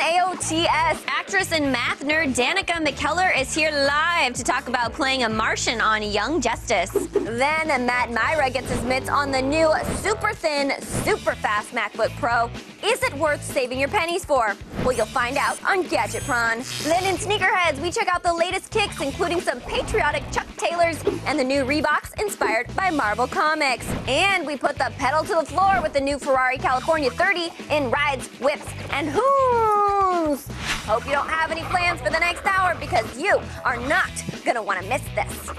AOTS. Actress and math nerd Danica McKellar is here live to talk about playing a Martian on Young Justice. Then Matt Myra gets his mitts on the new super thin, super fast MacBook Pro. Is it worth saving your pennies for? Well, you'll find out on Gadget Prawn. Then in Sneakerheads, we check out the latest kicks, including some patriotic Chuck Taylors and the new Reeboks inspired by Marvel Comics. And we put the pedal to the floor with the new Ferrari California 30 in rides, whips, and hoons. Hope you don't have any plans for the next hour because you are not gonna want to miss this.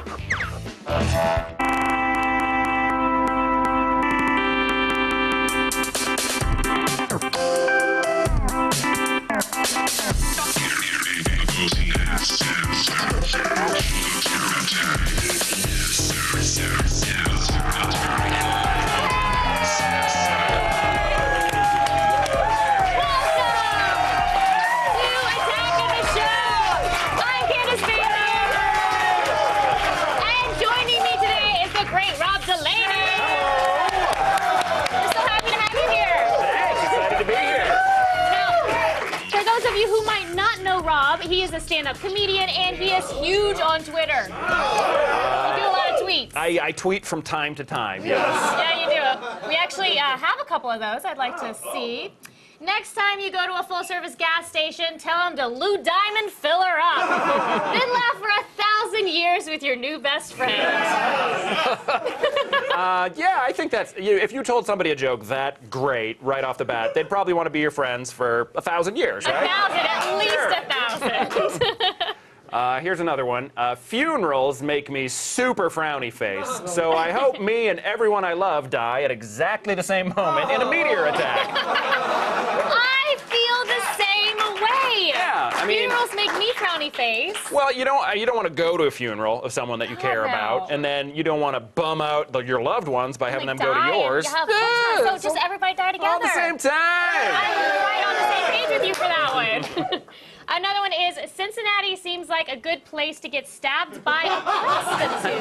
He is a stand-up comedian, and he is huge on Twitter. You do a lot of tweets. I tweet from time to time, yes. Yeah, you do. We actually have a couple of those I'd like to see. Next time you go to a full-service gas station, tell them to Lou Diamond fill her up. Then laugh for 1,000 years with your new best friend. Yeah, I think that's, if you told somebody a joke that great right off the bat, they'd probably want to be your friends for 1,000 years, right? 1,000, at least 1,000. Here's another one. Funerals make me super frowny face, so I hope me and everyone I love die at exactly the same moment in a meteor attack. I feel the same way. Yeah, I mean, funerals make me frowny face. Well, you don't want to go to a funeral of someone that you care about, and then you don't want to bum out your loved ones by having them go to yours. So just everybody die together. All at the same time. I'm right on the same page with you for that one. Another one is Cincinnati seems like a good place to get stabbed by a prostitute.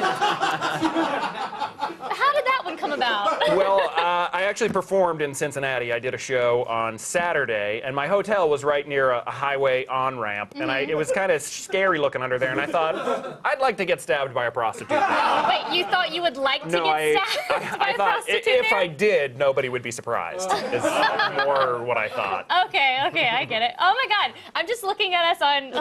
How did that one come about? Well, I actually performed in Cincinnati. I did a show on Saturday, and my hotel was right near a highway on-ramp, and it was kind of scary looking under there, and I thought, I'd like to get stabbed by a prostitute. Wait, you thought you would like to get stabbed by a prostitute if I did, nobody would be surprised, is more what I thought. Okay, I get it. Oh my God, I'm just looking at us on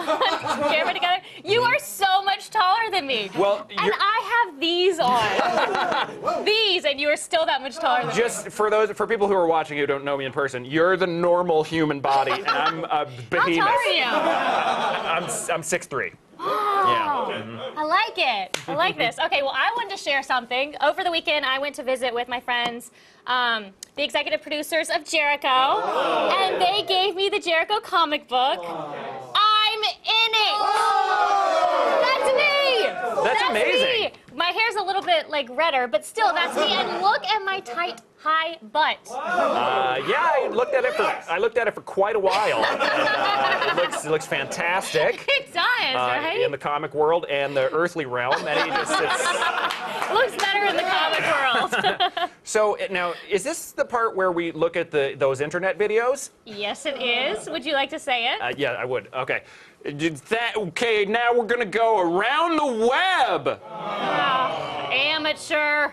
camera together. You are so much taller than me. Well, and I have these on. These, and you are still that much taller than me. Just for people who are watching who don't know me in person, you're the normal human body, and I'm a behemoth. How tall are you? I'm 6'3". Oh, Yeah. I like it. I like this. Okay, well, I wanted to share something. Over the weekend, I went to visit with my friends, the executive producers of Jericho, and they gave me the Jericho comic book. I'm in it. That's me. That's amazing. Me. My hair's a little bit redder, but still, that's me. And look at my tight, high butt. Yeah, I looked at it for quite a while. It looks fantastic. It does, right? In the comic world and the earthly realm, and it looks better in the comic world. So now, is this the part where we look at those internet videos? Yes, it is. Would you like to say it? Yeah, I would. Okay. Okay, now we're gonna go around the web. Oh, amateur.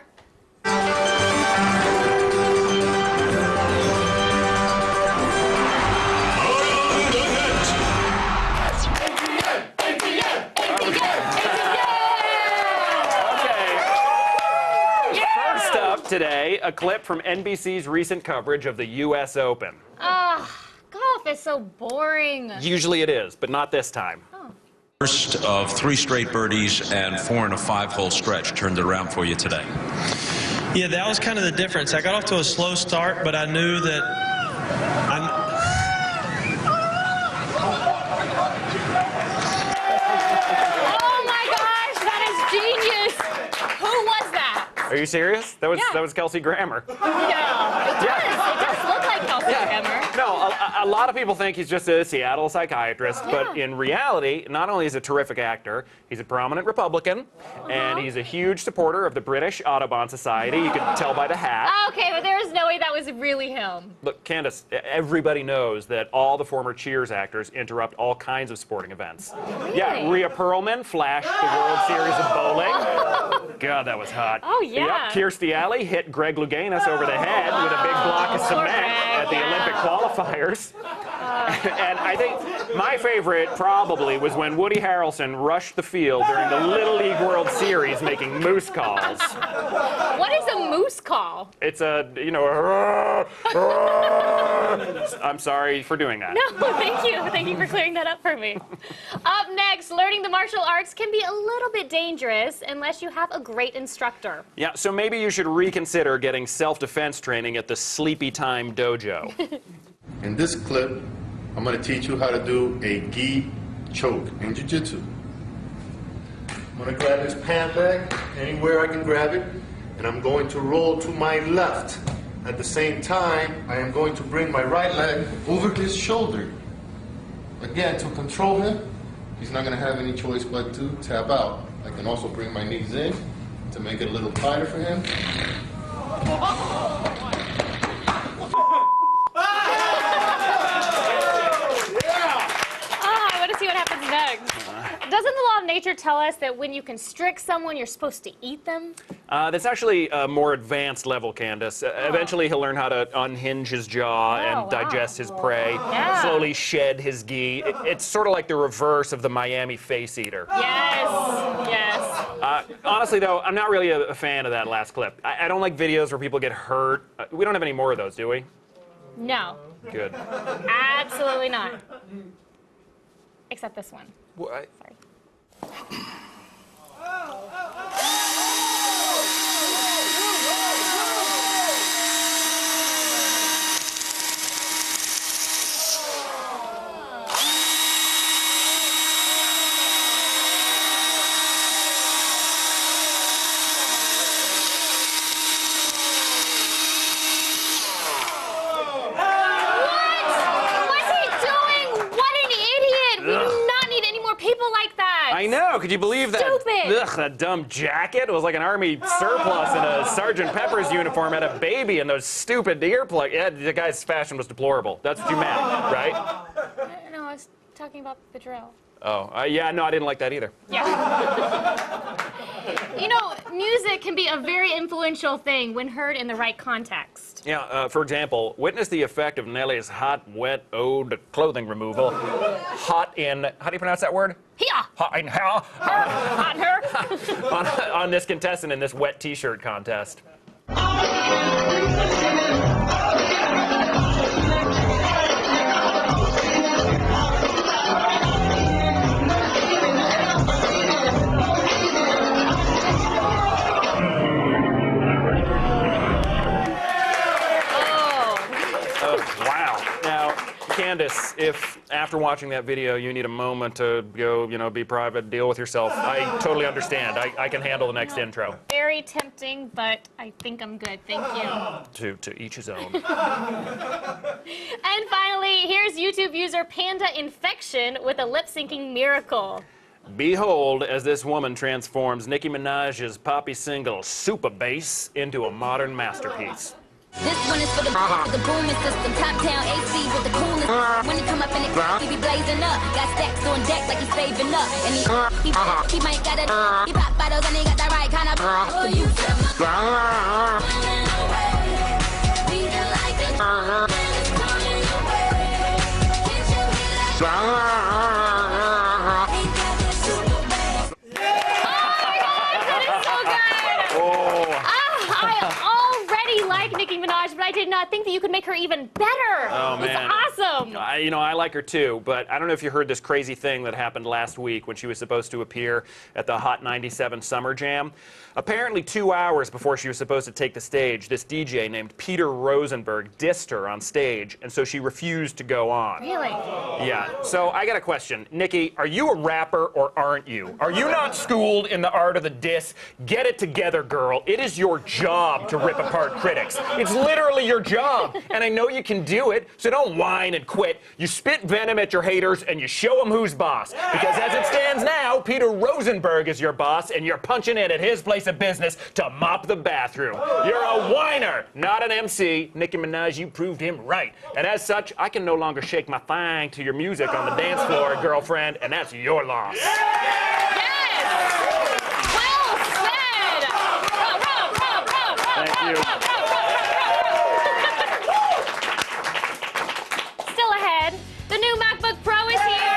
First up today, a clip from NBC's recent coverage of the U.S. Open. Golf is so boring. Usually it is, but not this time. First of 3 straight birdies and 4 in a 5-hole stretch turned it around for you today. Yeah, that was kind of the difference. I got off to a slow start, but I knew that Oh my gosh, that is genius. Who was that? Are you serious? That was Kelsey Grammer. Yeah, it does look like not Kelsey Grammer. No, a lot of people think he's just a Seattle psychiatrist, but Yeah. in reality, not only is he a terrific actor, he's a prominent Republican, and he's a huge supporter of the British Audubon Society. You can tell by the hat. Okay, but there is no way that was really him. Look, Candace, everybody knows that all the former Cheers actors interrupt all kinds of sporting events. Yeah, Rhea Perlman flashed the World Series of Bowling. God, that was hot. Oh, yeah. Yep, Kirstie Alley hit Greg Louganis over the head with a big block of cement at the Olympic qualifiers. And I think my favorite probably was when Woody Harrelson rushed the field during the Little League World Series making moose calls. What is a moose call? It's a, I'm sorry for doing that. No, thank you. Thank you for clearing that up for me. Up next, learning the martial arts can be a little bit dangerous unless you have a great instructor. Yeah, so maybe you should reconsider getting self-defense training at the Sleepy Time Dojo. In this clip, I'm going to teach you how to do a gi choke in jiu-jitsu. I'm going to grab this pant leg anywhere I can grab it, and I'm going to roll to my left. At the same time, I am going to bring my right leg over his shoulder. Again, to control him, he's not going to have any choice but to tap out. I can also bring my knees in to make it a little tighter for him. I want to see what happens next. Doesn't the law of nature tell us that when you constrict someone, you're supposed to eat them? That's actually a more advanced level, Candace. Eventually, he'll learn how to unhinge his jaw and wow. digest his prey, Yeah. slowly shed his gi. It's sort of like the reverse of the Miami face eater. Yes, yes. Honestly, though, I'm not really a fan of that last clip. I don't like videos where people get hurt. We don't have any more of those, do we? No, Good. absolutely not. Except this one. What? Sorry. I know. Could you believe that? Stupid. Ugh, that dumb jacket. It was like an army surplus and a Sergeant Pepper's uniform had a baby and those stupid earplugs. Yeah, the guy's fashion was deplorable. That's what you meant, right? No, I was talking about the drill. Oh, yeah, no, I didn't like that either. Yeah. You know, music can be a very influential thing when heard in the right context. Yeah, for example, witness the effect of Nelly's hot, wet ode to clothing removal. Hot in, how do you pronounce that word? Here. Hot in hell. On her. on this contestant in this wet t-shirt contest. Candace, if after watching that video you need a moment to go, be private, deal with yourself, I totally understand. I can handle the next intro. Very tempting, but I think I'm good. Thank you. To each his own. And finally, here's YouTube user Panda Infection with a lip-syncing miracle. Behold, as this woman transforms Nicki Minaj's poppy single Super Bass into a modern masterpiece. This one is for the booming system, top down AC with the coolest. When he come up in the he be blazing up. Got stacks on deck like he's saving up. And he might got a he pop bottles and he got the right kind of. Oh, you Nicki Minaj, but I did not think that you could make her even better. Oh, man. It's awesome. I like her too, but I don't know if you heard this crazy thing that happened last week when she was supposed to appear at the Hot 97 Summer Jam. Apparently 2 hours before she was supposed to take the stage, this DJ named Peter Rosenberg dissed her on stage, and so she refused to go on. Really? Yeah. So I got a question. Nikki, are you a rapper or aren't you? Are you not schooled in the art of the diss? Get it together, girl. It is your job to rip apart critics. It's literally your job, and I know you can do it, so don't whine and quit. You spit venom at your haters, and you show them who's boss. Because as it stands now, Peter Rosenberg is your boss, and you're punching in at his place of business to mop the bathroom. You're a whiner, not an MC. Nicki Minaj, you proved him right. And as such, I can no longer shake my thing to your music on the dance floor, girlfriend, and that's your loss. Thank you. Still ahead, the new MacBook Pro is here.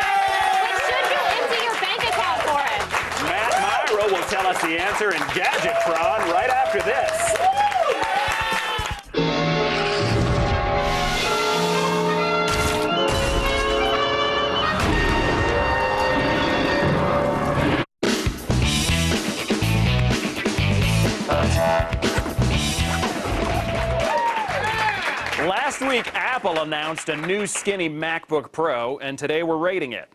But should you empty your bank account for it? Matt Myra will tell us the answer in Gadgetron right after this. Last week, Apple announced a new skinny MacBook Pro, and today we're rating it.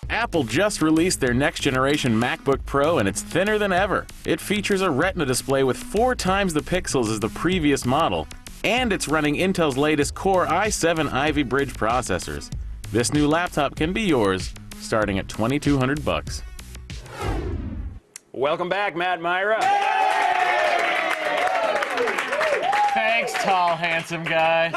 Apple just released their next generation MacBook Pro, and it's thinner than ever. It features a Retina display with 4 times the pixels as the previous model, and it's running Intel's latest Core i7 Ivy Bridge processors. This new laptop can be yours, starting at $2,200. Welcome back, Matt Myra. Thanks, tall, handsome guy.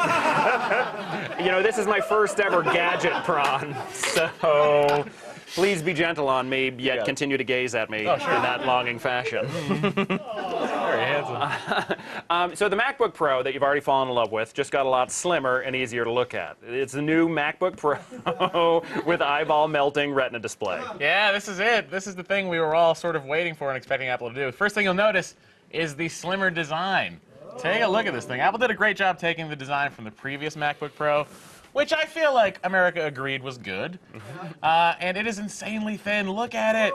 You know, this is my first ever Gadgetron, so please be gentle on me, yet continue to gaze at me in that longing fashion. Very handsome. So the MacBook Pro that you've already fallen in love with just got a lot slimmer and easier to look at. It's the new MacBook Pro with eyeball melting Retina display. Yeah, this is it. This is the thing we were all sort of waiting for and expecting Apple to do. First thing you'll notice is the slimmer design. Take a look at this thing. Apple did a great job taking the design from the previous MacBook Pro, which I feel like America agreed was good. And it is insanely thin. Look at it.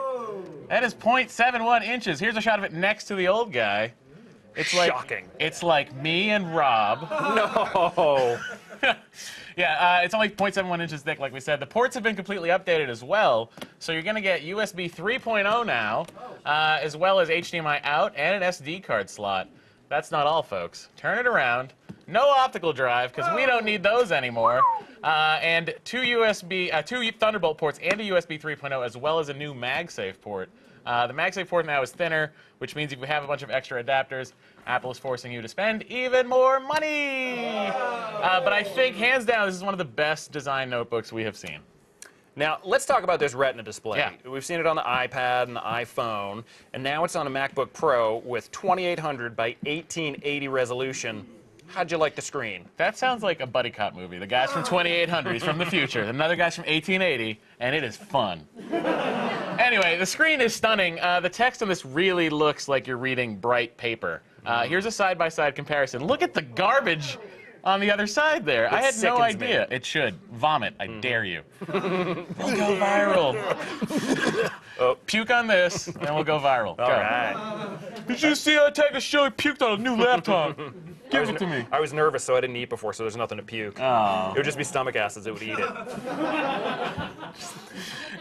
That is 0.71 inches. Here's a shot of it next to the old guy. It's like, shocking. It's like me and Rob. No. Yeah, it's only 0.71 inches thick, like we said. The ports have been completely updated as well. So you're going to get USB 3.0 now, as well as HDMI out and an SD card slot. That's not all, folks. Turn it around. No optical drive, because we don't need those anymore. And two Thunderbolt ports and a USB 3.0, as well as a new MagSafe port. The MagSafe port now is thinner, which means if you have a bunch of extra adapters, Apple is forcing you to spend even more money. But I think, hands down, this is one of the best design notebooks we have seen. Now, let's talk about this Retina display. Yeah. We've seen it on the iPad and the iPhone, and now it's on a MacBook Pro with 2800 by 1880 resolution. How'd you like the screen? That sounds like a buddy cop movie. The guy's from 2800, he's from the future. Another guy's from 1880, and it is fun. Anyway, the screen is stunning. The text on this really looks like you're reading bright paper. Here's a side-by-side comparison. Look at the garbage on the other side there. I had no idea. It should. Vomit. I dare you. We'll go viral. Puke on this, and we'll go viral. All right. Did you see I take a show? He puked on a new laptop. Give it to me. I was nervous, so I didn't eat before, so there's nothing to puke. Oh. It would just be stomach acids that would eat it.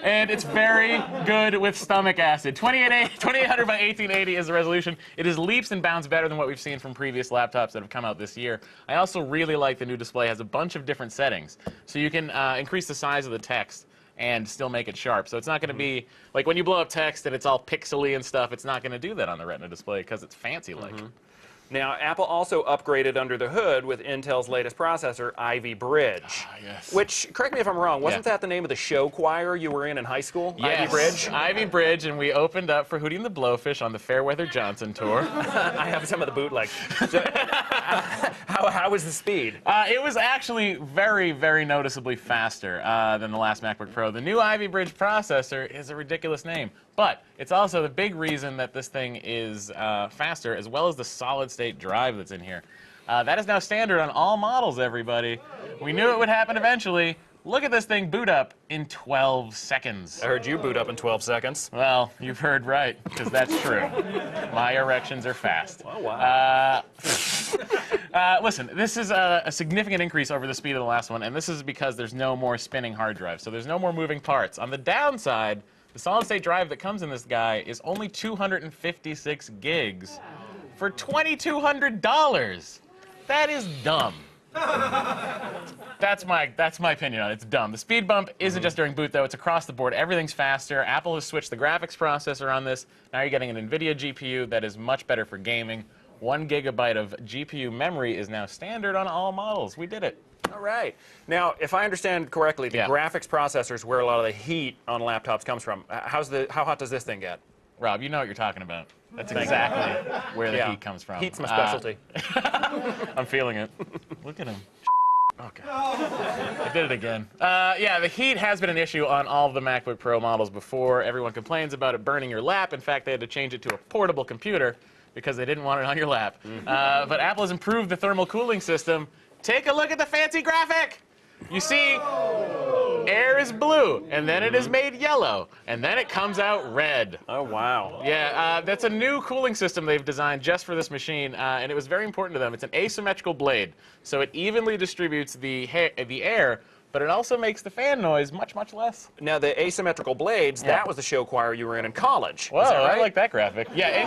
And it's very good with stomach acid. 2800 by 1880 is the resolution. It is leaps and bounds better than what we've seen from previous laptops that have come out this year. I also really like the new display. It has a bunch of different settings. So you can increase the size of the text and still make it sharp. So it's not going to be, like when you blow up text and it's all pixely and stuff, it's not going to do that on the Retina display because it's fancy-like. Now, Apple also upgraded under the hood with Intel's latest processor, Ivy Bridge. Yes. Which, correct me if I'm wrong, wasn't that the name of the show choir you were in high school? Yes, Ivy Bridge? Ivy Bridge, and we opened up for Hootie and the Blowfish on the Fairweather Johnson tour. I have some of the bootleg. So, how was the speed? It was actually very, very noticeably faster than the last MacBook Pro. The new Ivy Bridge processor is a ridiculous name, but it's also the big reason that this thing is faster, as well as the solid-state drive that's in here. That is now standard on all models, everybody. We knew it would happen eventually. Look at this thing boot up in 12 seconds. I heard you boot up in 12 seconds. Well, you've heard right, because that's true. My erections are fast. Oh, wow. Listen, this is a significant increase over the speed of the last one, and this is because there's no more spinning hard drive, so there's no more moving parts. On the downside, The solid-state drive that comes in this guy is only 256 gigs for $2,200. That is dumb. That's my opinion on it. It's dumb. The speed bump isn't just during boot, though. It's across the board. Everything's faster. Apple has switched the graphics processor on this. Now you're getting an NVIDIA GPU that is much better for gaming. 1 gigabyte of GPU memory is now standard on all models. We did it. All right. Now, if I understand correctly, the Yeah. graphics processor is where a lot of the heat on laptops comes from. How hot does this thing get? Rob, you know what you're talking about. That's exactly where the Yeah. heat comes from. Heat's my specialty. I'm feeling it. Look at him. Okay. I did it again. Yeah, the heat has been an issue on all of the MacBook Pro models before. Everyone complains about it burning your lap. In fact, they had to change it to a portable computer because they didn't want it on your lap. But Apple has improved the thermal cooling system. Take a look at the fancy graphic. You see, air is blue, and then it is made yellow, and then it comes out red. Oh, wow. Yeah, that's a new cooling system they've designed just for this machine, and it was very important to them. It's an asymmetrical blade, so it evenly distributes the air, but it also makes the fan noise much, much less. Now, the asymmetrical blades, that was the show choir you were in college. Whoa, Is that right? I like that graphic. Yeah,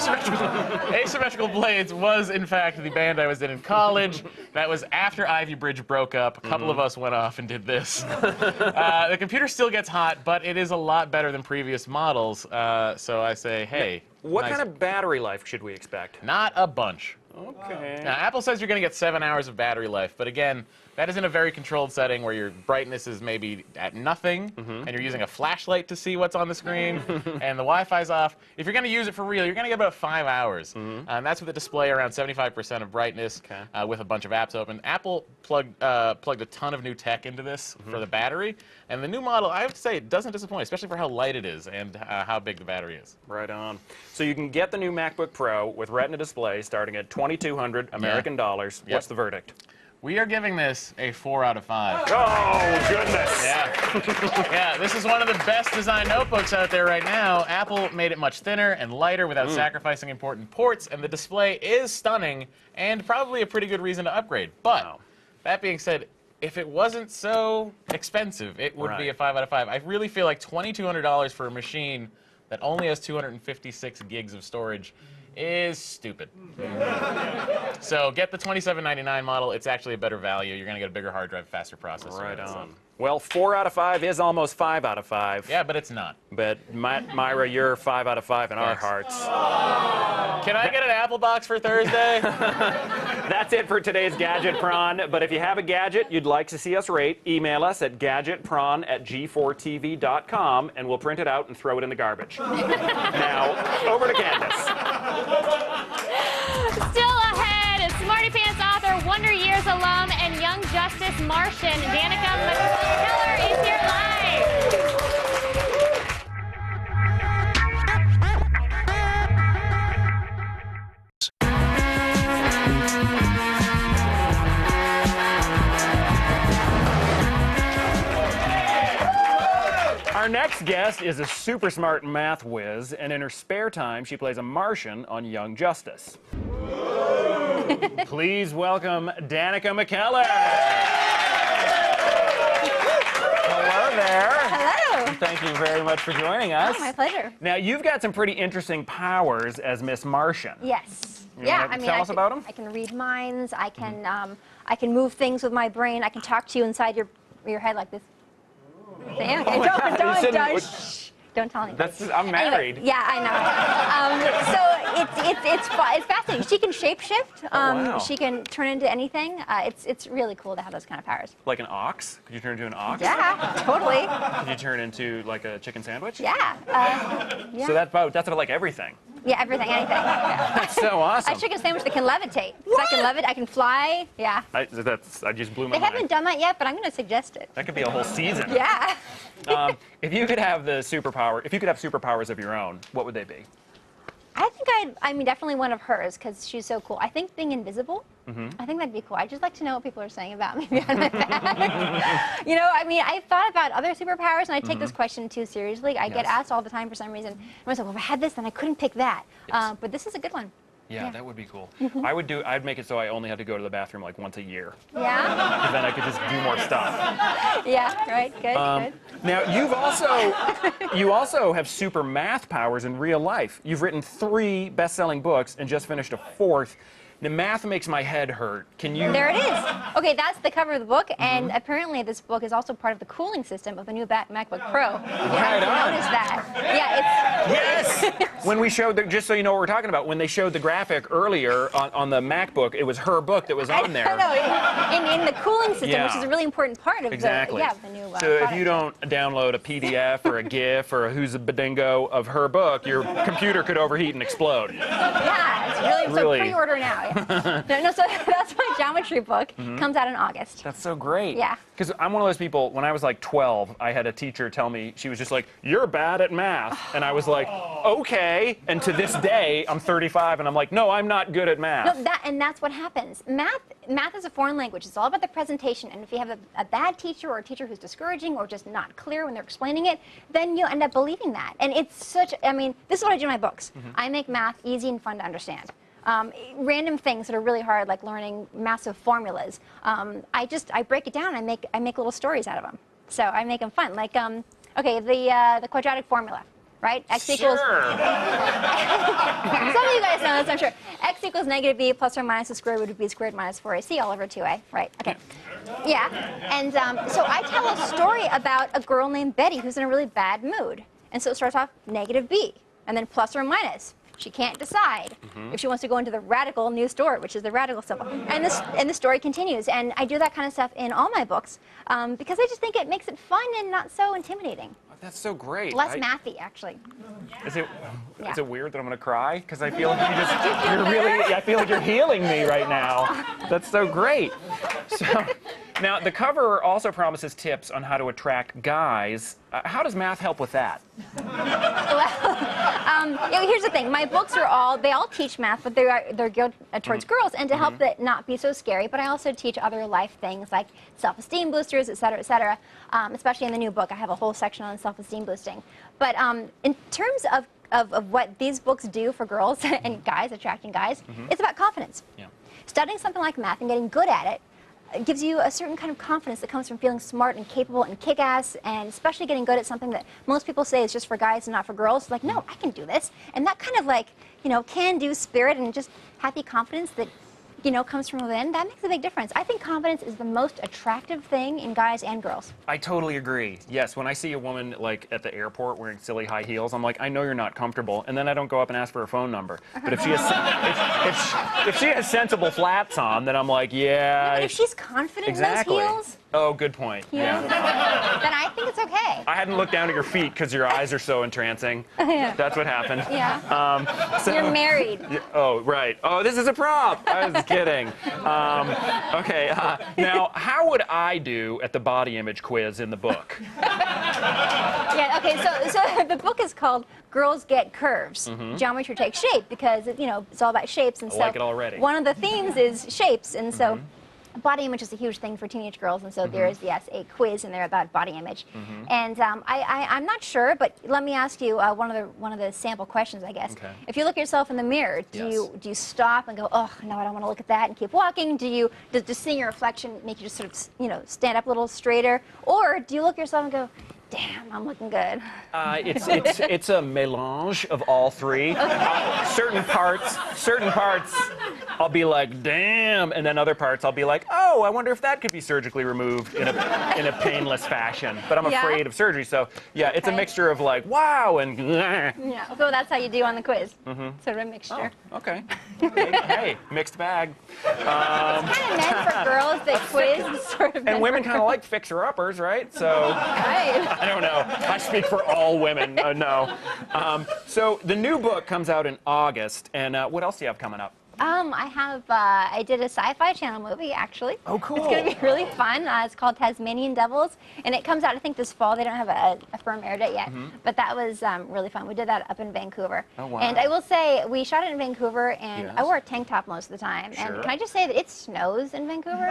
Asymmetrical Blades was, in fact, the band I was in college. That was after Ivy Bridge broke up. A couple of us went off and did this. The computer still gets hot, but it is a lot better than previous models. So I say, hey. What nice. kind of battery life should we expect? Not a bunch. Okay. Now, Apple says you're going to get 7 hours of battery life, but again, that is in a very controlled setting where your brightness is maybe at nothing, and you're using a flashlight to see what's on the screen, and the Wi-Fi's off. If you're going to use it for real, you're going to get about 5 hours. And that's with a display around 75% of brightness, with a bunch of apps open. Apple plugged a ton of new tech into this for the battery, and the new model, I have to say, it doesn't disappoint, especially for how light it is and how big the battery is. Right on. So you can get the new MacBook Pro with Retina display starting at $2,200 American dollars. Yep. What's the verdict? We are giving this a 4 out of 5. Oh, goodness. Yeah. Yeah, this is one of the best designed notebooks out there right now. Apple made it much thinner and lighter without sacrificing important ports, and the display is stunning and probably a pretty good reason to upgrade. But that being said, if it wasn't so expensive, it would be a 5 out of 5. I really feel like $2,200 for a machine that only has 256 gigs of storage is stupid. So get the $27.99 model. It's actually a better value. You're going to get a bigger hard drive, faster processor. Right on. So. Well, 4 out of 5 is almost 5 out of 5. Yeah, but it's not. But Myra, you're 5 out of 5 in our hearts. Can I get an Apple box for Thursday? That's it for today's Gadget Prawn. But if you have a gadget you'd like to see us rate, email us at gadgetprawn@g4tv.com, and we'll print it out and throw it in the garbage. Now, over to Candace. Still ahead, Smarty Pants author, Wonder Years alum, and Young Justice Martian, Danica McKellar is here live. Our next guest is a super smart math whiz, and in her spare time, she plays a Martian on Young Justice. Please welcome Danica McKellar. Hello there. Hello. Thank you very much for joining us. Oh, my pleasure. Now, you've got some pretty interesting powers as Miss Martian. Yes. You Yeah, wanna I mean, tell us about 'em? I can read minds. I can move things with my brain. I can talk to you inside your head like this. Say, okay, don't tell anybody. I'm married. Anyway, yeah, I know. So it's fascinating. She can shapeshift. wow. She can turn into anything. It's really cool to have those kind of powers. Like an ox? Could you turn into an ox? Yeah, totally. Could you turn into like a chicken sandwich? Yeah. Yeah. So that's about like everything. Yeah, everything, anything. Yeah. That's so awesome. A chicken sandwich that can levitate. So I can levitate. I can fly. Yeah. I just blew my They mind. haven't done that yet, but I'm going to suggest it. That could be a whole season. Yeah. If you could have superpowers of your own, what would they be? I think I mean, definitely one of hers because she's so cool. I think being invisible, I think that'd be cool. I'd just like to know what people are saying about me behind my back. You know, I mean, I've thought about other superpowers, and I take this question too seriously. I get asked all the time for some reason. And I was like, well, if I had this, then I couldn't pick that. But this is a good one. Yeah, that would be cool. I'd make it so I only had to go to the bathroom like once a year. Yeah? Because then I could just do more stuff. Yeah, right, good, good. Now, you also have super math powers in real life. You've written 3 best-selling books and just finished a 4th. The math makes my head hurt. Can you? There it is. Okay, that's the cover of the book, and apparently this book is also part of the cooling system of the new MacBook Pro. Right on. Notice that. Yeah, Yes! When we showed, just so you know what we're talking about, when they showed the graphic earlier on the MacBook, it was her book that was on there. I know, in the cooling system, Yeah. which is a really important part of Exactly. the new So if product. you don't download a PDF or a GIF or a Who's a Badingo of her book, your computer could overheat and explode. Yeah, it's Really. so pre-order now. Yeah. no, so that's my geometry book. Comes out in August. That's so great. Yeah. Because I'm one of those people, when I was like 12, I had a teacher tell me, she was just like, "You're bad at math." And I was like, okay. And to this day, I'm 35, and I'm like, no, I'm not good at math. No, that's what happens. Math is a foreign language. It's all about the presentation. And if you have a bad teacher or a teacher who's discouraging or just not clear when they're explaining it, then you'll end up believing that. And it's such, I mean, this is what I do in my books. I make math easy and fun to understand. Random things that are really hard, like learning massive formulas. I break it down. I make little stories out of them. So I make them fun. Like, okay, the quadratic formula, right? X equals. Sure. Some of you guys know this, I'm sure. X equals negative b plus or minus the square root of b squared minus 4ac all over 2a. Right. Okay. Yeah. And so I tell a story about a girl named Betty who's in a really bad mood. And so it starts off negative b, and then plus or minus. She can't decide if she wants to go into the radical new story, which is the radical symbol. And the story continues. And I do that kind of stuff in all my books because I just think it makes it fun and not so intimidating. That's so great. Less mathy, actually. Is it Yeah. weird that I'm gonna cry? Because I feel like I feel like you're healing me right now. That's so great. So, now the cover also promises tips on how to attract guys. How does math help with that? Well, here's the thing. My books they all teach math, but they're geared towards girls, and to help it not be so scary. But I also teach other life things like self-esteem boosters, et cetera, et cetera. Especially in the new book, I have a whole section on self-esteem boosting. But in terms of what these books do for girls and guys, attracting guys, it's about confidence. Yeah. Studying something like math and getting good at it gives you a certain kind of confidence that comes from feeling smart and capable and kick-ass, and especially getting good at something that most people say is just for guys and not for girls. Like, no, I can do this. And that kind of like, can-do spirit and just happy confidence that, comes from within, that makes a big difference. I think confidence is the most attractive thing in guys and girls. I totally agree. Yes, when I see a woman like at the airport wearing silly high heels, I'm like, I know you're not comfortable, and then I don't go up and ask for her phone number. But if she has if she has sensible flats on, then I'm like, yeah. But if she's confident Exactly. in those heels, Oh, good point. Yeah. then I think it's okay. I hadn't looked down at your feet because your eyes are so entrancing. Yeah. That's what happened. Yeah. So, You're married. Oh, right. Oh, this is a prop. I was kidding. Okay. Now, how would I do at the body image quiz in the book? Yeah, okay, so the book is called Girls Get Curves. Geometry Takes Shape, because it's all about shapes, and I so like it already. one of the themes is shapes, and so body image is a huge thing for teenage girls, and so there is, yes, a quiz in there about body image. And I'm not sure, but let me ask you one of the sample questions, I guess. Okay. If you look at yourself in the mirror, do Yes. you stop and go, oh no, I don't want to look at that, and keep walking? Does seeing your reflection make you just sort of stand up a little straighter, or do you look at yourself and go, damn, I'm looking good? It's a melange of all three. Certain parts, I'll be like, damn, and then other parts I'll be like, oh, I wonder if that could be surgically removed in a painless fashion. But I'm Yeah. afraid of surgery, so yeah, it's a Okay. mixture of like, wow, and Yeah, so that's how you do on the quiz. Sort of a mixture. okay. Hey, mixed bag. Kind of meant for girls, the quiz is sort of meant And women for kind of like fixer-uppers, right? So. Right. I don't know. I speak for all women. No. So the new book comes out in August, and what else do you have coming up? I did a Sci-Fi Channel movie, actually. Oh, cool. It's going to be really fun. It's called Tasmanian Devils, and it comes out, I think, this fall. They don't have a firm air date yet, but that was really fun. We did that up in Vancouver. Oh, wow. And I will say, we shot it in Vancouver, and I Yes. wore a tank top most of the time. Sure. And can I just say that it snows in Vancouver?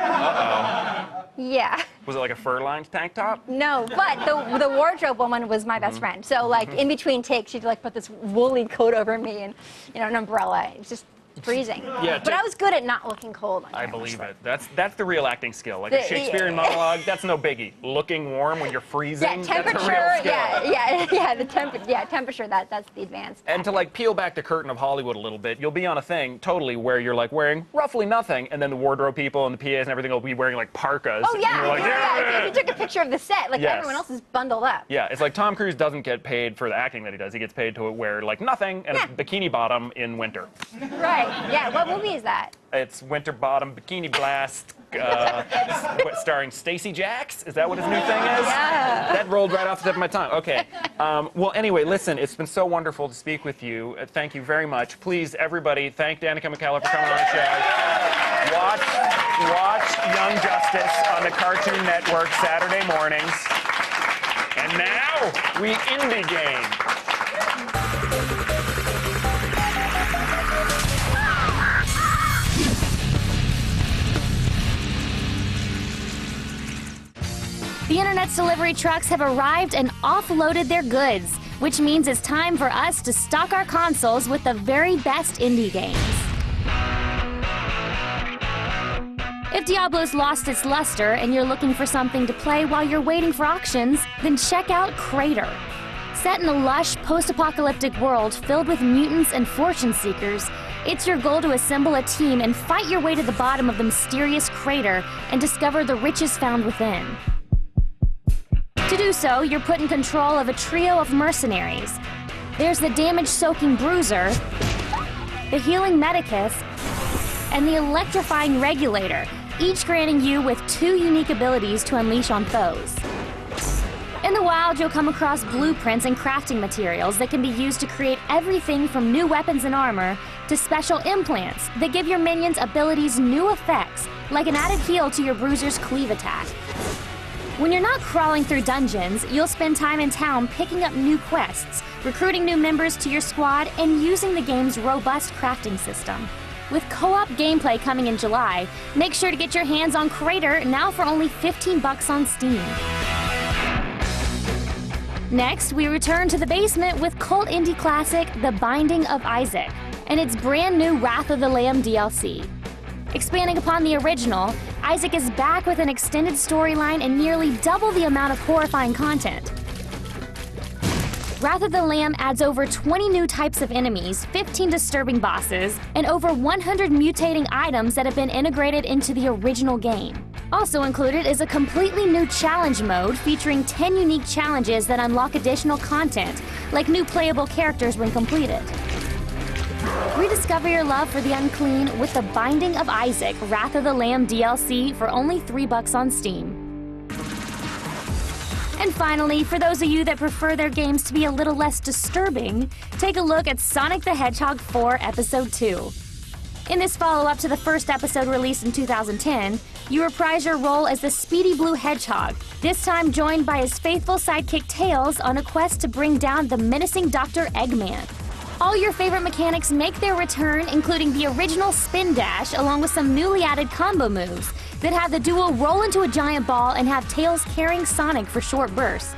Yeah. Was it like a fur-lined tank top? No, but the wardrobe woman was my best friend. So, like, in between takes, she'd, like, put this woolly coat over me and, an umbrella. It's just freezing. Yeah, but I was good at not looking cold. I believe it. That's the real acting skill. Like a Shakespearean monologue, that's no biggie. Looking warm when you're freezing, Yeah, temperature. that's a real skill. The temperature. That's the advanced. And to like peel back the curtain of Hollywood a little bit, you'll be on a thing totally where you're like wearing roughly nothing, and then the wardrobe people and the PAs and everything will be wearing like parkas. Oh yeah, and you're like, yeah. If you took a picture of the set, like Yes. everyone else is bundled up. Yeah, it's like Tom Cruise doesn't get paid for the acting that he does. He gets paid to wear like nothing and a bikini bottom in winter. Right. Yeah. What movie is that? It's Winter Bottom Bikini Blast, starring Stacey Jacks. Is that what his new thing is? Yeah. That rolled right off the tip of my tongue. Okay. Well, anyway, listen, it's been so wonderful to speak with you. Thank you very much. Please, everybody, thank Danica McKellar for coming on the show. Watch Young Justice on the Cartoon Network Saturday mornings. And now, we indie game. The Internet's delivery trucks have arrived and offloaded their goods, which means it's time for us to stock our consoles with the very best indie games. If Diablo's lost its luster and you're looking for something to play while you're waiting for auctions, then check out Crater. Set in a lush, post-apocalyptic world filled with mutants and fortune seekers, it's your goal to assemble a team and fight your way to the bottom of the mysterious crater and discover the riches found within. To do so, you're put in control of a trio of mercenaries. There's the damage-soaking Bruiser, the healing Medicus, and the electrifying Regulator, each granting you with 2 unique abilities to unleash on foes. In the wild, you'll come across blueprints and crafting materials that can be used to create everything from new weapons and armor to special implants that give your minions' abilities new effects, like an added heal to your Bruiser's cleave attack. When you're not crawling through dungeons, you'll spend time in town picking up new quests, recruiting new members to your squad, and using the game's robust crafting system. With co-op gameplay coming in July, make sure to get your hands on Crater now for only $15 on Steam. Next, we return to the basement with cult indie classic The Binding of Isaac and its brand new Wrath of the Lamb DLC. Expanding upon the original, Isaac is back with an extended storyline and nearly double the amount of horrifying content. Wrath of the Lamb adds over 20 new types of enemies, 15 disturbing bosses, and over 100 mutating items that have been integrated into the original game. Also included is a completely new challenge mode featuring 10 unique challenges that unlock additional content, like new playable characters when completed. Rediscover your love for the unclean with The Binding of Isaac, Wrath of the Lamb DLC for only $3 on Steam. And finally, for those of you that prefer their games to be a little less disturbing, take a look at Sonic the Hedgehog 4 Episode 2. In this follow-up to the first episode released in 2010, you reprise your role as the Speedy Blue Hedgehog, this time joined by his faithful sidekick Tails on a quest to bring down the menacing Dr. Eggman. All your favorite mechanics make their return, including the original Spin Dash, along with some newly added combo moves that have the duo roll into a giant ball and have Tails carrying Sonic for short bursts.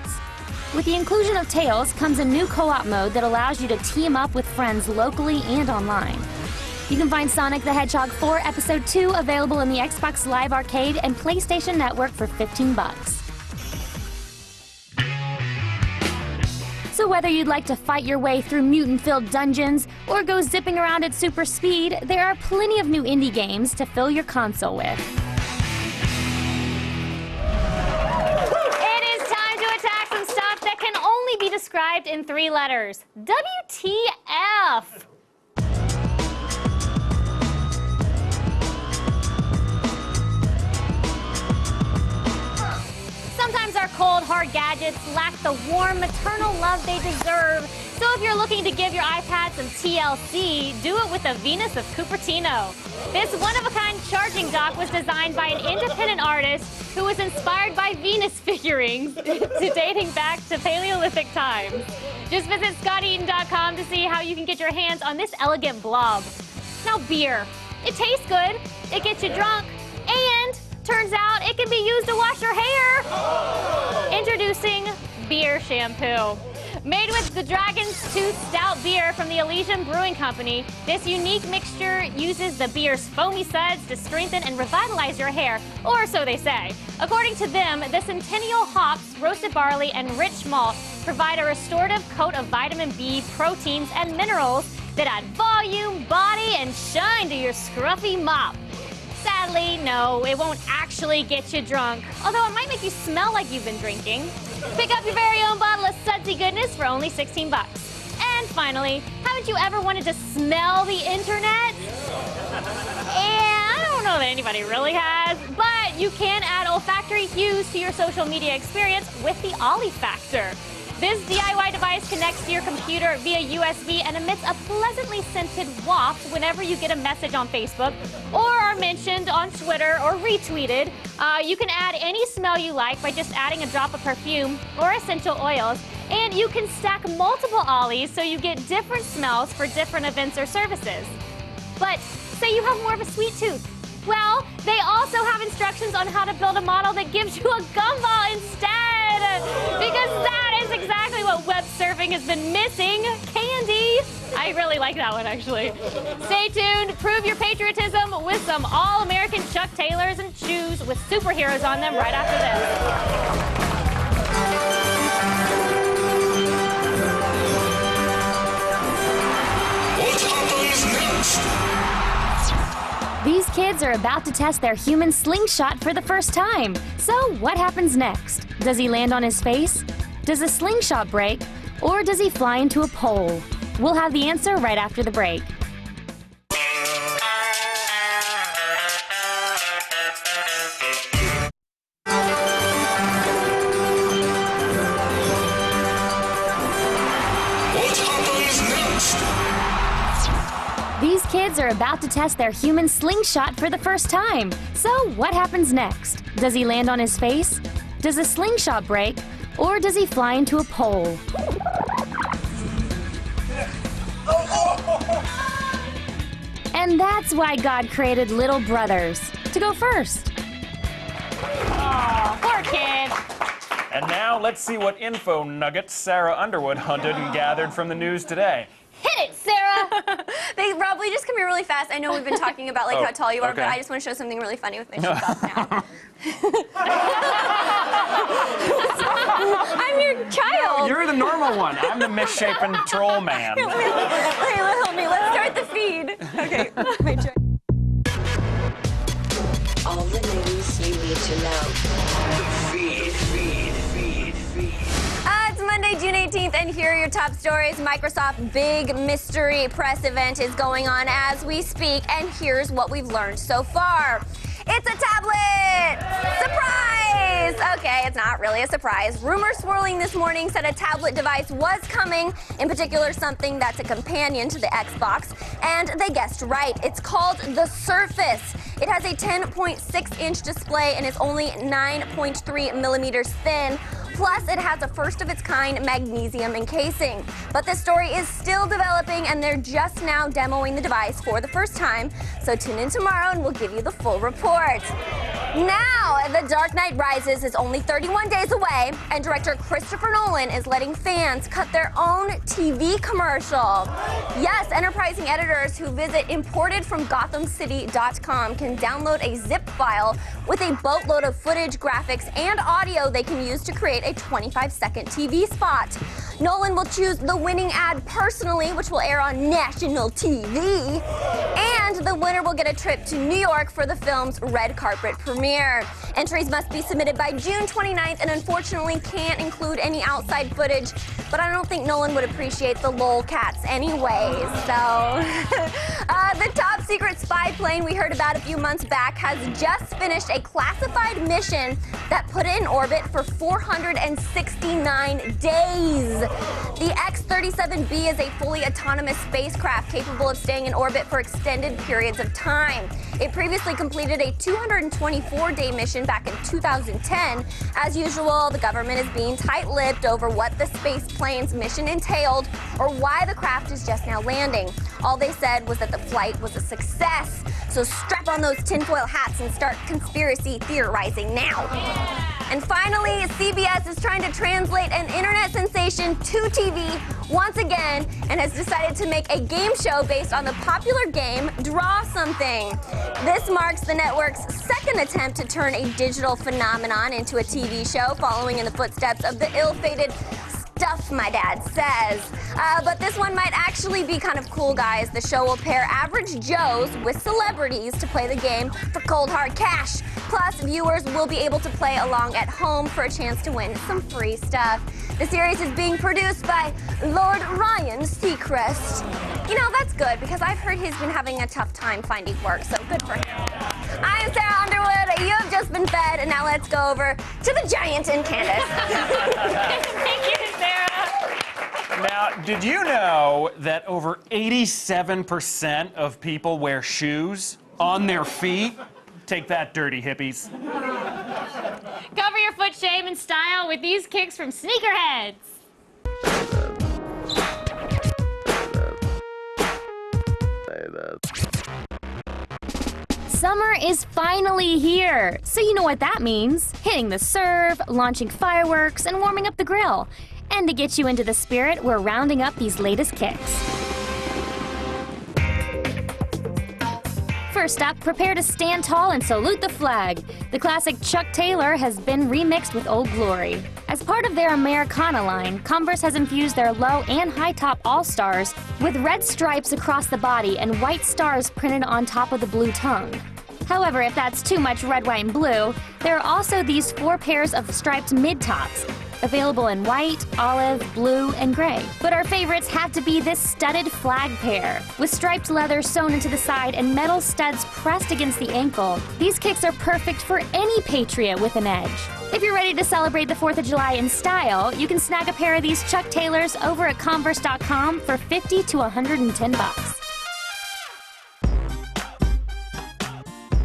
With the inclusion of Tails comes a new co-op mode that allows you to team up with friends locally and online. You can find Sonic the Hedgehog 4 Episode 2 available in the Xbox Live Arcade and PlayStation Network for $15. So whether you'd like to fight your way through mutant-filled dungeons or go zipping around at super speed, there are plenty of new indie games to fill your console with. It is time to attack some stuff that can only be described in 3 letters. WTF! Sometimes our cold, hard gadgets lack the warm, maternal love they deserve. So if you're looking to give your iPad some TLC, do it with the Venus of Cupertino. This one-of-a-kind charging dock was designed by an independent artist who was inspired by Venus figurines dating back to Paleolithic times. Just visit ScottEaton.com to see how you can get your hands on this elegant blob. Now beer. It tastes good, it gets you drunk, and turns out it can be used to wash your hair. Introducing Beer Shampoo. Made with the Dragon's Tooth Stout beer from the Elysian Brewing Company, this unique mixture uses the beer's foamy suds to strengthen and revitalize your hair, or so they say. According to them, the Centennial hops, roasted barley, and rich malt provide a restorative coat of vitamin B, proteins, and minerals that add volume, body, and shine to your scruffy mop. Sadly, no, it won't actually get you drunk, although it might make you smell like you've been drinking. Pick up your very own bottle of sudsy goodness for only 16 bucks. And finally, haven't you ever wanted to smell the internet? And I don't know that anybody really has, but you can add olfactory hues to your social media experience with the Olifactor. This DIY device connects to your computer via USB and emits a pleasantly scented waft whenever you get a message on Facebook or are mentioned on Twitter or retweeted. You can add any smell you like by just adding a drop of perfume or essential oils, and you can stack multiple Ollies so you get different smells for different events or services. But say you have more of a sweet tooth. Well, they also have instructions on how to build a model that gives you a gumball instead. Because that is exactly what web surfing has been missing. Candy. I really like that one, actually. Stay tuned. Prove your patriotism with some all-American Chuck Taylors and shoes with superheroes on them right after this. What happens next? These kids are about to test their human slingshot for the first time. So what happens next? Does he land on his face? Does a slingshot break? Or does he fly into a pole? We'll have the answer right after the break. What happens next? These kids are about to test their human slingshot for the first time. So what happens next? Does he land on his face? Does a slingshot break? Or does he fly into a pole? And that's why God created little brothers, to go first. Aw, poor kid. And now let's see what info nuggets Sarah Underwood hunted and gathered from the news today. Hit it, Sarah. Rob, will you just come here really fast? I know we've been talking about like how tall you are, okay. but I just want to show something really funny with my shoes off now. I'm your child. You're the normal one. I'm the misshapen troll man. Help me. Let's start the feed. Okay, my turn. All the news you need to know. Feed. It's Monday, June 18th, and here are your top stories. Microsoft's big mystery press event is going on as we speak, and here's what we've learned so far. It's a tablet! Surprise! Okay, it's not really a surprise. Rumors swirling this morning said a tablet device was coming, in particular something that's a companion to the Xbox, and they guessed right. It's called the Surface. It has a 10.6-inch display and is only 9.3 millimeters thin. Plus, it has a first-of-its-kind magnesium encasing. But the story is still developing, and they're just now demoing the device for the first time. So tune in tomorrow, and we'll give you the full report. Now, The Dark Knight Rises is only 31 days away, and director Christopher Nolan is letting fans cut their own TV commercial. Yes, enterprising editors who visit importedfromgothamcity.com can download a zip file with a boatload of footage, graphics, and audio they can use to create a 25-second TV spot. Nolan will choose the winning ad personally, which will air on national TV. And the winner will get a trip to New York for the film's red carpet premiere. Entries must be submitted by June 29th and unfortunately can't include any outside footage, but I don't think Nolan would appreciate the lolcats anyways, so. The top secret spy plane we heard about a few months back has just finished a classified mission that put it in orbit for 469 days. The X-37B is a fully autonomous spacecraft capable of staying in orbit for extended periods of time. It previously completed a 224-day mission back in 2010. As usual, the government is being tight-lipped over what the space plane's mission entailed or why the craft is just now landing. All they said was that the flight was a success. So strap on those tinfoil hats and start conspiracy theorizing now. And finally, CBS is trying to translate an internet sensation to TV once again and has decided to make a game show based on the popular game Draw Something. This marks the network's second attempt to turn a digital phenomenon into a TV show, following in the footsteps of the ill-fated Stuff My Dad Says. But this one might actually be kind of cool, guys. The show will pair average Joes with celebrities to play the game for cold hard cash. Plus, viewers will be able to play along at home for a chance to win some free stuff. The series is being produced by Lord Ryan Seacrest. You know, that's good because I've heard he's been having a tough time finding work, so good for him. I'm Sarah Underwood. You have just been fed, and now let's go over to the giant and Candace. Thank you, Sarah. Now, did you know that over 87% of people wear shoes on their feet? Take that, dirty hippies. Cover your foot shame in style with these kicks from Sneakerheads. Summer is finally here, so you know what that means. Hitting the serve, launching fireworks, and warming up the grill. And to get you into the spirit, we're rounding up these latest kicks. First up, prepare to stand tall and salute the flag. The classic Chuck Taylor has been remixed with Old Glory. As part of their Americana line, Converse has infused their low and high top All-Stars with red stripes across the body and white stars printed on top of the blue tongue. However, if that's too much red, white, and blue, there are also these 4 pairs of striped mid-tops, available in white, olive, blue, and gray. But our favorites have to be this studded flag pair. With striped leather sewn into the side and metal studs pressed against the ankle, these kicks are perfect for any patriot with an edge. If you're ready to celebrate the 4th of July in style, you can snag a pair of these Chuck Taylors over at Converse.com for $50 to $110.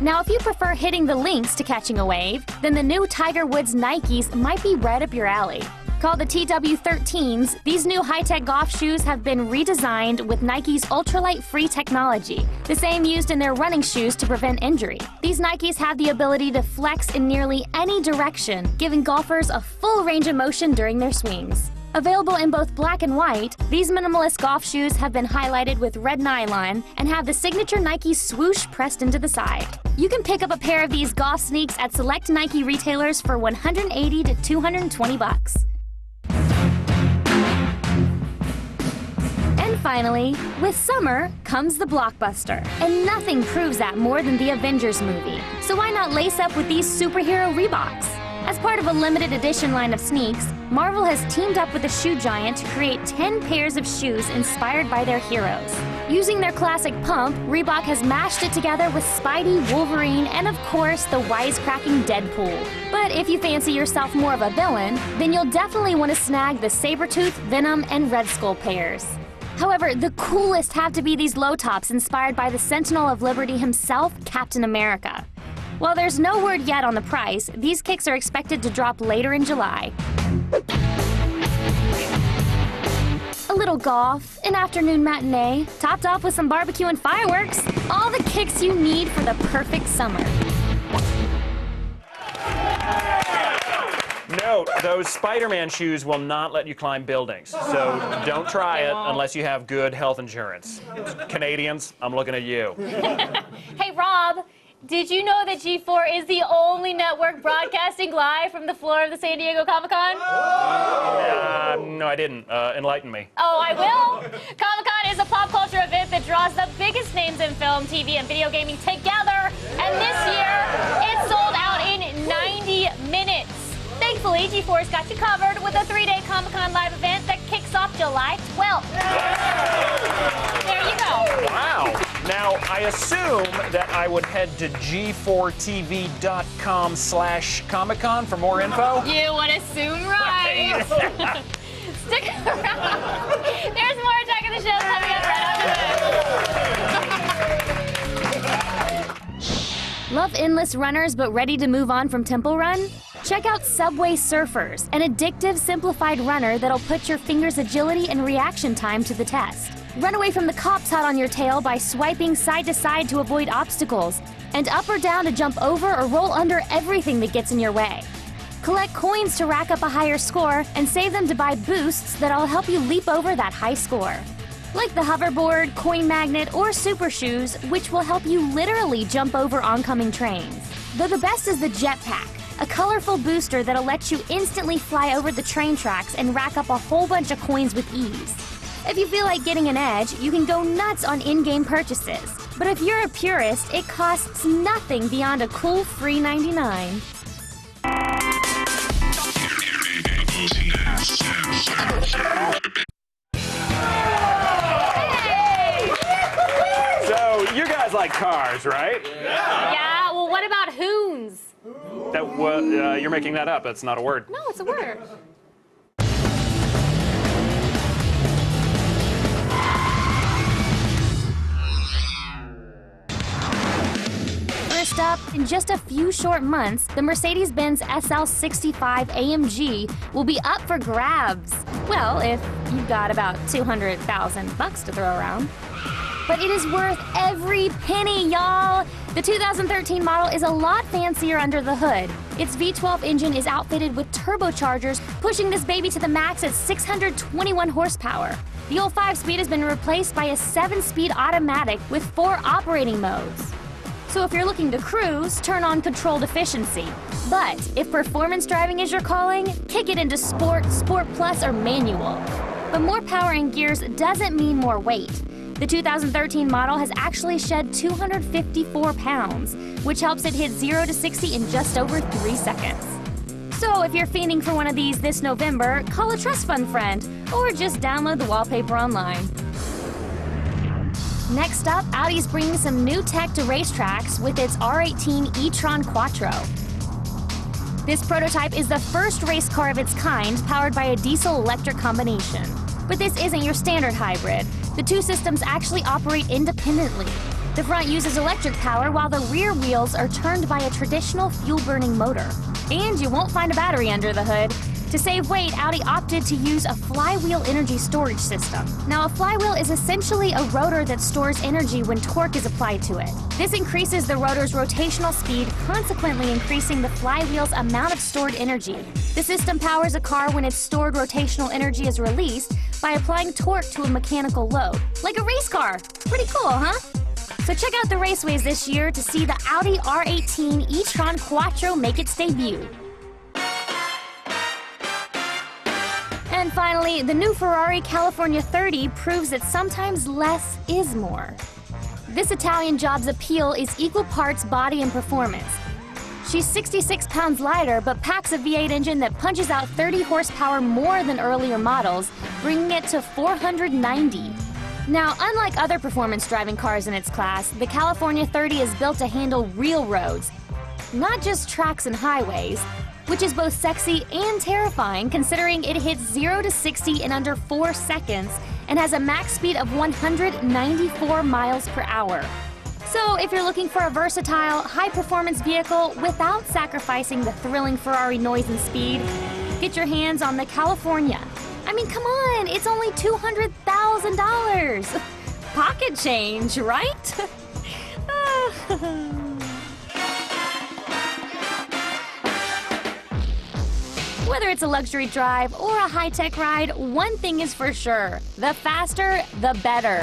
Now, if you prefer hitting the links to catching a wave, then the new Tiger Woods Nikes might be right up your alley. Called the TW13s, these new high-tech golf shoes have been redesigned with Nike's ultralight free technology, the same used in their running shoes to prevent injury. These Nikes have the ability to flex in nearly any direction, giving golfers a full range of motion during their swings. Available in both black and white, these minimalist golf shoes have been highlighted with red nylon and have the signature Nike swoosh pressed into the side. You can pick up a pair of these golf sneaks at select Nike retailers for $180 to $220. And finally, with summer comes the blockbuster. And nothing proves that more than the Avengers movie. So why not lace up with these superhero Reeboks? As part of a limited edition line of sneaks, Marvel has teamed up with a shoe giant to create 10 pairs of shoes inspired by their heroes. Using their classic pump, Reebok has mashed it together with Spidey, Wolverine, and of course, the wisecracking Deadpool. But if you fancy yourself more of a villain, then you'll definitely want to snag the Sabretooth, Venom, and Red Skull pairs. However, the coolest have to be these low tops inspired by the Sentinel of Liberty himself, Captain America. While there's no word yet on the price, these kicks are expected to drop later in July. A little golf, an afternoon matinee, topped off with some barbecue and fireworks. All the kicks you need for the perfect summer. Note, those Spider-Man shoes will not let you climb buildings, so don't try it unless you have good health insurance. Canadians, I'm looking at you. Hey, Rob. Did you know that G4 is the only network broadcasting live from the floor of the San Diego Comic-Con? No, I didn't. Enlighten me. Oh, I will. Comic-Con is a pop culture event that draws the biggest names in film, TV, and video gaming together. And this year, it sold out in 90 minutes. Thankfully, G4's got you covered with a 3-day Comic-Con live event that kicks off July 12th. There you go. Wow. Now, I assume that I would head to g4tv.com/Comic-Con for more info? You would assume right. Stick around. There's more Attack of the Shows coming up right after this. Love endless runners but ready to move on from Temple Run? Check out Subway Surfers, an addictive, simplified runner that'll put your fingers' agility and reaction time to the test. Run away from the cops hot on your tail by swiping side to side to avoid obstacles, and up or down to jump over or roll under everything that gets in your way. Collect coins to rack up a higher score and save them to buy boosts that'll help you leap over that high score. Like the hoverboard, coin magnet, or super shoes, which will help you literally jump over oncoming trains. Though the best is the jetpack, a colorful booster that'll let you instantly fly over the train tracks and rack up a whole bunch of coins with ease. If you feel like getting an edge, you can go nuts on in-game purchases. But if you're a purist, it costs nothing beyond a cool free 99. So, you guys like cars, right? Yeah, well, what about hoons? You're making that up. That's not a word. No, it's a word. First up, in just a few short months, the Mercedes-Benz SL65 AMG will be up for grabs. Well, if you've got about $200,000 to throw around. But it is worth every penny, y'all! The 2013 model is a lot fancier under the hood. Its V12 engine is outfitted with turbochargers, pushing this baby to the max at 621 horsepower. The old 5-speed has been replaced by a 7-speed automatic with 4 operating modes. So if you're looking to cruise, turn on controlled efficiency. But if performance driving is your calling, kick it into Sport, Sport Plus, or Manual. But more power and gears doesn't mean more weight. The 2013 model has actually shed 254 pounds, which helps it hit 0 to 60 in just over 3 seconds. So if you're fiending for one of these this November, call a trust fund friend, or just download the wallpaper online. Next up, Audi's bringing some new tech to racetracks with its R18 e-tron Quattro. This prototype is the first race car of its kind, powered by a diesel-electric combination. But this isn't your standard hybrid. The two systems actually operate independently. The front uses electric power while the rear wheels are turned by a traditional fuel-burning motor. And you won't find a battery under the hood. To save weight, Audi opted to use a flywheel energy storage system. Now, a flywheel is essentially a rotor that stores energy when torque is applied to it. This increases the rotor's rotational speed, consequently increasing the flywheel's amount of stored energy. The system powers a car when its stored rotational energy is released by applying torque to a mechanical load. Like a race car! Pretty cool, huh? So check out the raceways this year to see the Audi R18 e-tron Quattro make its debut. And finally, the new Ferrari California 30 proves that sometimes less is more. This Italian job's appeal is equal parts body and performance. She's 66 pounds lighter, but packs a V8 engine that punches out 30 horsepower more than earlier models, bringing it to 490. Now, unlike other performance driving cars in its class, the California 30 is built to handle real roads, not just tracks and highways, which is both sexy and terrifying considering it hits 0 to 60 in under 4 seconds and has a max speed of 194 miles per hour. So if you're looking for a versatile, high-performance vehicle without sacrificing the thrilling Ferrari noise and speed, get your hands on the California. I mean, come on, it's only $200,000. Pocket change, right? Whether it's a luxury drive or a high-tech ride, one thing is for sure, the faster, the better.